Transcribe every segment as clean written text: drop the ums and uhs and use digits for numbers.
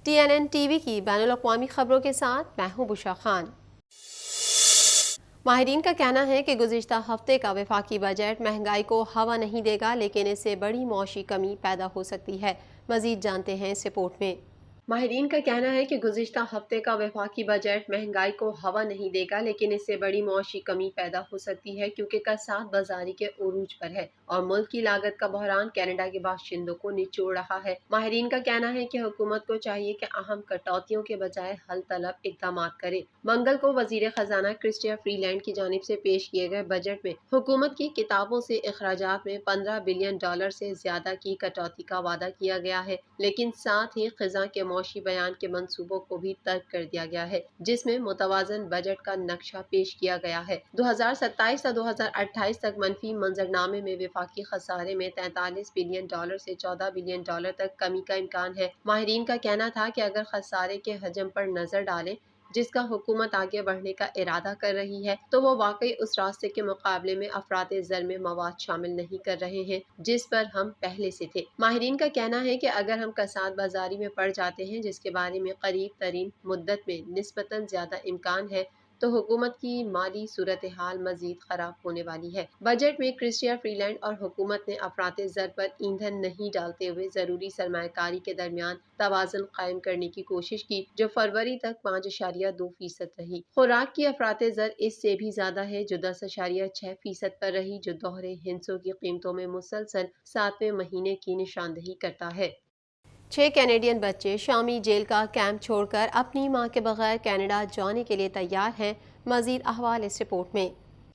TNN TV کی بین الاقوامی خبروں کے ساتھ میں ہوں بشرا خان۔ ماہرین کا کہنا ہے کہ گزشتہ ہفتے کا وفاقی بجٹ مہنگائی کو ہوا نہیں دے گا، لیکن اس سے بڑی معاشی کمی پیدا ہو سکتی ہے۔ مزید جانتے ہیں اس رپورٹ میں۔ ماہرین کا کہنا ہے کہ گزشتہ ہفتے کا وفاقی بجٹ مہنگائی کو ہوا نہیں دے گا، لیکن اس سے بڑی معاشی کمی پیدا ہو سکتی ہے، کیونکہ کساد بازاری کے عروج پر ہے اور ملک کی لاگت کا بحران کینیڈا کے باشندوں کو نچوڑ رہا ہے۔ ماہرین کا کہنا ہے کہ حکومت کو چاہیے کہ اہم کٹوتیوں کے بجائے حل طلب اقدامات کرے۔ منگل کو وزیر خزانہ کرسٹیا فری لینڈ کی جانب سے پیش کیے گئے بجٹ میں حکومت کی کتابوں سے اخراجات میں $15 بلین سے زیادہ کی کٹوتی کا وعدہ کیا گیا ہے، لیکن ساتھ ہی خزاں کے معاشی بیان کے منصوبوں کو بھی ترک کر دیا گیا ہے، جس میں متوازن بجٹ کا نقشہ پیش کیا گیا ہے۔ 2027 تا 2028 تک منفی منظرنامے میں وفاقی خسارے میں $43 بلین سے $14 بلین تک کمی کا امکان ہے۔ ماہرین کا کہنا تھا کہ اگر خسارے کے حجم پر نظر ڈالیں جس کا حکومت آگے بڑھنے کا ارادہ کر رہی ہے، تو وہ واقعی اس راستے کے مقابلے میں افراط زر میں مواد شامل نہیں کر رہے ہیں جس پر ہم پہلے سے تھے۔ ماہرین کا کہنا ہے کہ اگر ہم کساد بازاری میں پڑ جاتے ہیں، جس کے بارے میں قریب ترین مدت میں نسبتاً زیادہ امکان ہے، تو حکومت کی مالی صورتحال مزید خراب ہونے والی ہے۔ بجٹ میں کرسٹیا فری لینڈ اور حکومت نے افراط زر پر ایندھن نہیں ڈالتے ہوئے ضروری سرمایہ کاری کے درمیان توازن قائم کرنے کی کوشش کی، جو فروری تک 5.2% رہی۔ خوراک کی افراط زر اس سے بھی زیادہ ہے، جو 10.6% پر رہی، جو دوہرے ہندسوں کی قیمتوں میں مسلسل 7ویں مہینے کی نشاندہی کرتا ہے۔ 6 کینیڈین بچے شامی جیل کا کیمپ چھوڑ کر اپنی ماں کے بغیر کینیڈا جانے کے لیے تیار ہیں۔ مزید احوال اس رپورٹ میں۔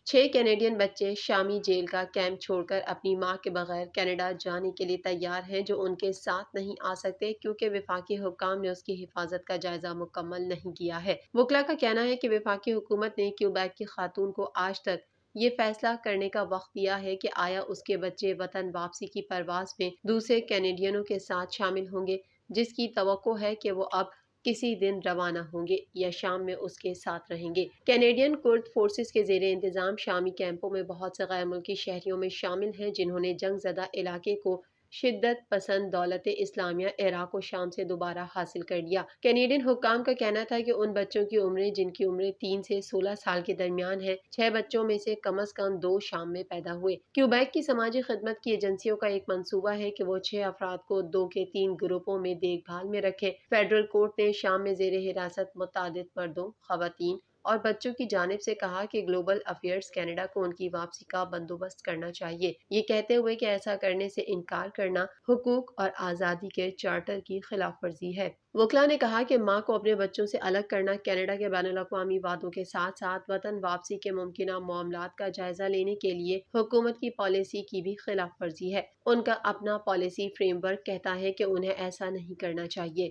6 کینیڈین بچے شامی جیل کا کیمپ چھوڑ کر اپنی ماں کے بغیر کینیڈا جانے کے لیے تیار ہیں، جو ان کے ساتھ نہیں آ سکتے کیونکہ وفاقی حکام نے اس کی حفاظت کا جائزہ مکمل نہیں کیا ہے۔ وکلاء کا کہنا ہے کہ وفاقی حکومت نے کیوبیک کی خاتون کو آج تک یہ فیصلہ کرنے کا وقت دیا ہے کہ آیا اس کے بچے وطن واپسی کی پرواز میں دوسرے کینیڈینوں کے ساتھ شامل ہوں گے، جس کی توقع ہے کہ وہ اب کسی دن روانہ ہوں گے یا شام میں اس کے ساتھ رہیں گے۔ کینیڈین کرد فورسز کے زیر انتظام شامی کیمپوں میں بہت سے غیر ملکی شہریوں میں شامل ہیں، جنہوں نے جنگ زدہ علاقے کو شدت پسند دولت اسلامیہ عراق و شام سے دوبارہ حاصل کر لیا۔ کینیڈین حکام کا کہنا تھا کہ ان بچوں کی عمریں جن کی عمریں 3 سے 16 سال کے درمیان ہیں، 6 بچوں میں سے کم از کم 2 شام میں پیدا ہوئے۔ کیوبیک کی سماجی خدمت کی ایجنسیوں کا ایک منصوبہ ہے کہ وہ 6 افراد کو 2 کے 3 گروپوں میں دیکھ بھال میں رکھے۔ فیڈرل کورٹ نے شام میں زیر حراست متعدد مردوں، خواتین اور بچوں کی جانب سے کہا کہ گلوبل افیئرز کینیڈا کو ان کی واپسی کا بندوبست کرنا چاہیے، یہ کہتے ہوئے کہ ایسا کرنے سے انکار کرنا حقوق اور آزادی کے چارٹر کی خلاف ورزی ہے۔ وکلاء نے کہا کہ ماں کو اپنے بچوں سے الگ کرنا کینیڈا کے بین الاقوامی وعدوں کے ساتھ ساتھ وطن واپسی کے ممکنہ معاملات کا جائزہ لینے کے لیے حکومت کی پالیسی کی بھی خلاف ورزی ہے۔ ان کا اپنا پالیسی فریم ورک کہتا ہے کہ انہیں ایسا نہیں کرنا چاہیے۔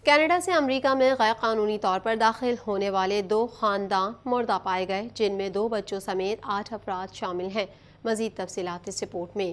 کینیڈا سے امریکہ میں غیر قانونی طور پر داخل ہونے والے 2 خاندان مردہ پائے گئے، جن میں 2 بچوں سمیت 8 افراد شامل ہیں۔ مزید تفصیلات اس رپورٹ میں۔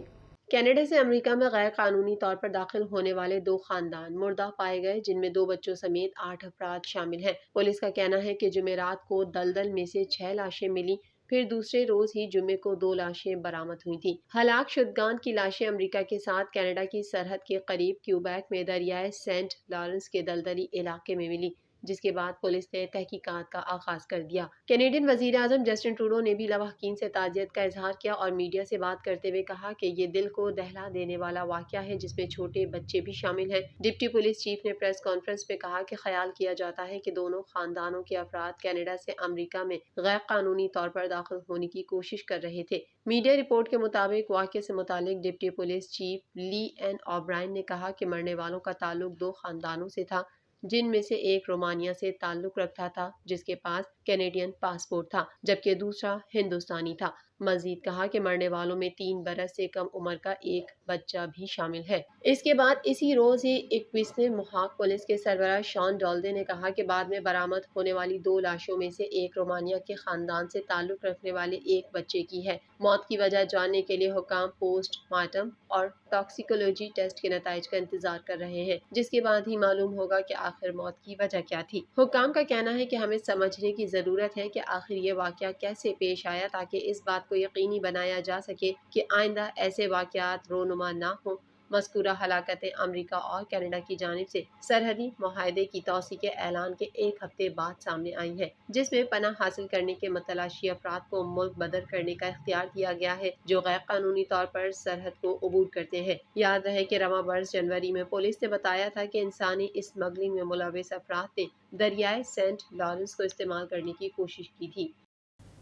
کینیڈا سے امریکہ میں غیر قانونی طور پر داخل ہونے والے 2 خاندان مردہ پائے گئے، جن میں 2 بچوں سمیت 8 افراد شامل ہیں۔ پولیس کا کہنا ہے کہ جمعرات کو دلدل میں سے 6 لاشیں ملی، پھر دوسرے روز ہی جمعے کو 2 لاشیں برآمد ہوئی تھیں۔ ہلاک شدگان کی لاشیں امریکہ کے ساتھ کینیڈا کی سرحد کے قریب کیوبیک میں دریائے سینٹ لارنس کے دلدلی علاقے میں ملی، جس کے بعد پولیس نے تحقیقات کا آغاز کر دیا۔ کینیڈین وزیر اعظم جسٹن ٹروڈو نے بھی لواحقین سے تعزیت کا اظہار کیا اور میڈیا سے بات کرتے ہوئے کہا کہ یہ دل کو دہلا دینے والا واقعہ ہے، جس میں چھوٹے بچے بھی شامل ہیں۔ ڈپٹی پولیس چیف نے پریس کانفرنس میں کہا کہ خیال کیا جاتا ہے کہ دونوں خاندانوں کے افراد کینیڈا سے امریکہ میں غیر قانونی طور پر داخل ہونے کی کوشش کر رہے تھے۔ میڈیا رپورٹ کے مطابق واقعے سے متعلق ڈپٹی پولیس چیف لی این اوبرائن نے کہا کہ مرنے والوں کا تعلق 2 خاندانوں سے تھا، جن میں سے ایک رومانیہ سے تعلق رکھتا تھا، جس کے پاس کینیڈین پاسپورٹ تھا، جبکہ دوسرا ہندوستانی تھا۔ مزید کہا کہ مرنے والوں میں 3 برس سے کم عمر کا ایک بچہ بھی شامل ہے۔ اس کے بعد اسی روز ہی 21ویں محافظ پولیس کے سربراہ شان ڈالدے نے کہا کہ بعد میں برآمد ہونے والی 2 لاشوں میں سے ایک رومانیہ کے خاندان سے تعلق رکھنے والے ایک بچے کی ہے۔ موت کی وجہ جاننے کے لیے حکام پوسٹ مارٹم اور ٹاکسیکولوجی ٹیسٹ کے نتائج کا انتظار کر رہے ہیں، جس کے بعد ہی معلوم ہوگا کہ آخر موت کی وجہ کیا تھی۔ حکام کا کہنا ہے کہ ہمیں سمجھنے کی ضرورت ہے کہ آخر یہ واقعہ کیسے پیش آیا، تاکہ اس بات کو یقینی بنایا جا سکے کہ آئندہ ایسے واقعات رونما نہ ہوں مذکورہ ہلاکتیں امریکہ اور کینیڈا کی جانب سے سرحدی معاہدے کی توسیع کے اعلان کے ایک ہفتے بعد سامنے آئی ہیں، جس میں پناہ حاصل کرنے کے متلاشی افراد کو ملک بدر کرنے کا اختیار دیا گیا ہے جو غیر قانونی طور پر سرحد کو عبور کرتے ہیں۔ یاد رہے کہ رواں برس جنوری میں پولیس نے بتایا تھا کہ انسانی اسمگلنگ میں ملوث افراد نے دریائے سینٹ لارنس کو استعمال کرنے کی کوشش کی تھی۔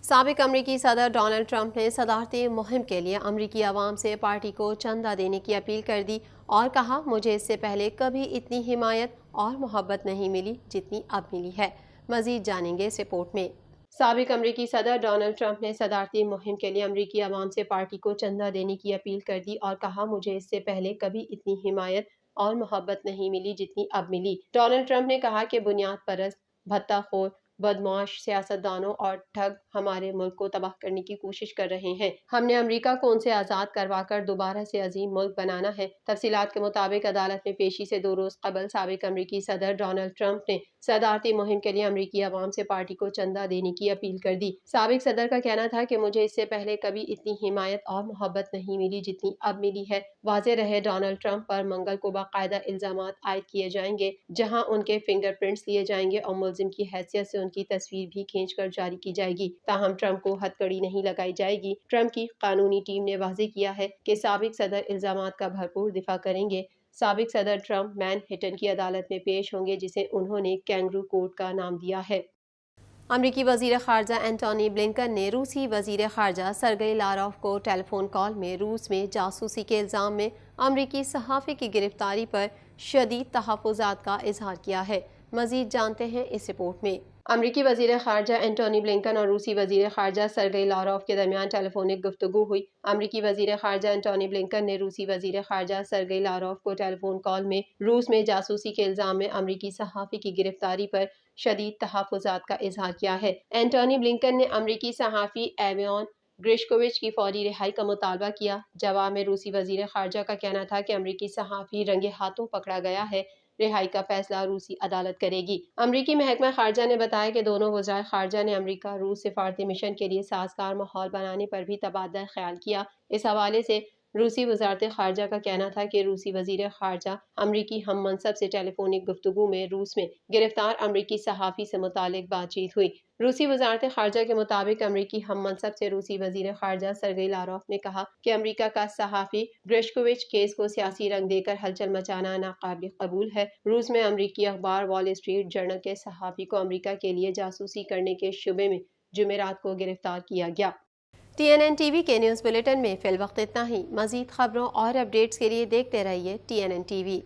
سابق امریکی صدر ڈونلڈ ٹرمپ نے صدارتی مہم کے لیے امریکی عوام سے پارٹی کو چندہ دینے کی اپیل کر دی اور کہا، مجھے اس سے پہلے کبھی اتنی حمایت اور محبت نہیں ملی جتنی اب ملی ہے۔ مزید جانیں گے اس رپورٹ میں۔ سابق امریکی صدر ڈونلڈ ٹرمپ نے صدارتی مہم کے لیے امریکی عوام سے پارٹی کو چندہ دینے کی اپیل کر دی اور کہا، مجھے اس سے پہلے کبھی اتنی حمایت اور محبت نہیں ملی جتنی اب ملی۔ ڈونلڈ ٹرمپ نے کہا کہ بنیاد پرست، بھتہ خور، بدمعاش سیاستدانوں اور ٹھگ ہمارے ملک کو تباہ کرنے کی کوشش کر رہے ہیں۔ ہم نے امریکہ کو ان سے آزاد کروا کر دوبارہ سے عظیم ملک بنانا ہے۔ تفصیلات کے مطابق عدالت میں پیشی سے 2 روز قبل سابق امریکی صدر ڈونلڈ ٹرمپ نے صدارتی مہم کے لیے امریکی عوام سے پارٹی کو چندہ دینے کی اپیل کر دی۔ سابق صدر کا کہنا تھا کہ مجھے اس سے پہلے کبھی اتنی حمایت اور محبت نہیں ملی جتنی اب ملی ہے۔ واضح رہے، ڈونلڈ ٹرمپ پر منگل کو باقاعدہ الزامات عائد کیے جائیں گے جہاں ان کے فنگر پرنٹس لیے جائیں گے اور ملزم کی حیثیت سے ان کی تصویر بھی کھینچ کر جاری کی جائے گی۔ تاہم ٹرمپ کو ہتھکڑی نہیں لگائی جائے گی۔ ٹرمپ کی قانونی ٹیم نے واضح کیا ہے کہ سابق صدر الزامات کا بھرپور دفاع کریں گے۔ سابق صدر ٹرمپ مین ہٹن کی عدالت میں پیش ہوں گے جسے انہوں نے کینگرو کورٹ کا نام دیا ہے۔ امریکی وزیر خارجہ اینٹونی بلنکن نے روسی وزیر خارجہ سرگئی لاروف کو ٹیلی فون کال میں روس میں جاسوسی کے الزام میں امریکی صحافی کی گرفتاری پر شدید تحفظات کا اظہار کیا ہے۔ مزید جانتے ہیں اس رپورٹ میں۔ امریکی وزیر خارجہ اینٹونی بلنکن اور روسی وزیر خارجہ سرگئی لاروف کے درمیان ٹیلی فونک گفتگو ہوئی۔ امریکی وزیر خارجہ اینٹونی بلنکن نے روسی وزیر خارجہ سرگئی لاروف کو ٹیلی فون کال میں روس میں جاسوسی کے الزام میں امریکی صحافی کی گرفتاری پر شدید تحفظات کا اظہار کیا ہے۔ اینٹونی بلنکن نے امریکی صحافی ایوان گریشکووچ کی فوری رہائی کا مطالبہ کیا۔ جواب میں روسی وزیر خارجہ کا کہنا تھا کہ امریکی صحافی رنگے ہاتھوں پکڑا گیا ہے، رہائی کا فیصلہ روسی عدالت کرے گی۔ امریکی محکمہ خارجہ نے بتایا کہ دونوں وزرائے خارجہ نے امریکہ روس سفارتی مشن کے لیے سازگار ماحول بنانے پر بھی تبادلہ خیال کیا۔ اس حوالے سے روسی وزارت خارجہ کا کہنا تھا کہ روسی وزیر خارجہ امریکی ہم منصب سے ٹیلی فونک گفتگو میں روس میں گرفتار امریکی صحافی سے متعلق بات چیت ہوئی۔ روسی وزارت خارجہ کے مطابق امریکی ہم منصب سے روسی وزیر خارجہ سرگئی لاروف نے کہا کہ امریکہ کا صحافی گریشکووچ کیس کو سیاسی رنگ دے کر ہلچل مچانا ناقابل قبول ہے۔ روس میں امریکی اخبار وال اسٹریٹ جرنل کے صحافی کو امریکہ کے لیے جاسوسی کرنے کے شبے میں جمعرات کو گرفتار کیا گیا۔ TNN TV کے نیوز بلیٹن میں فی الوقت اتنا ہی۔ مزید خبروں اور اپڈیٹس کے لیے دیکھتے رہیے TNN TV۔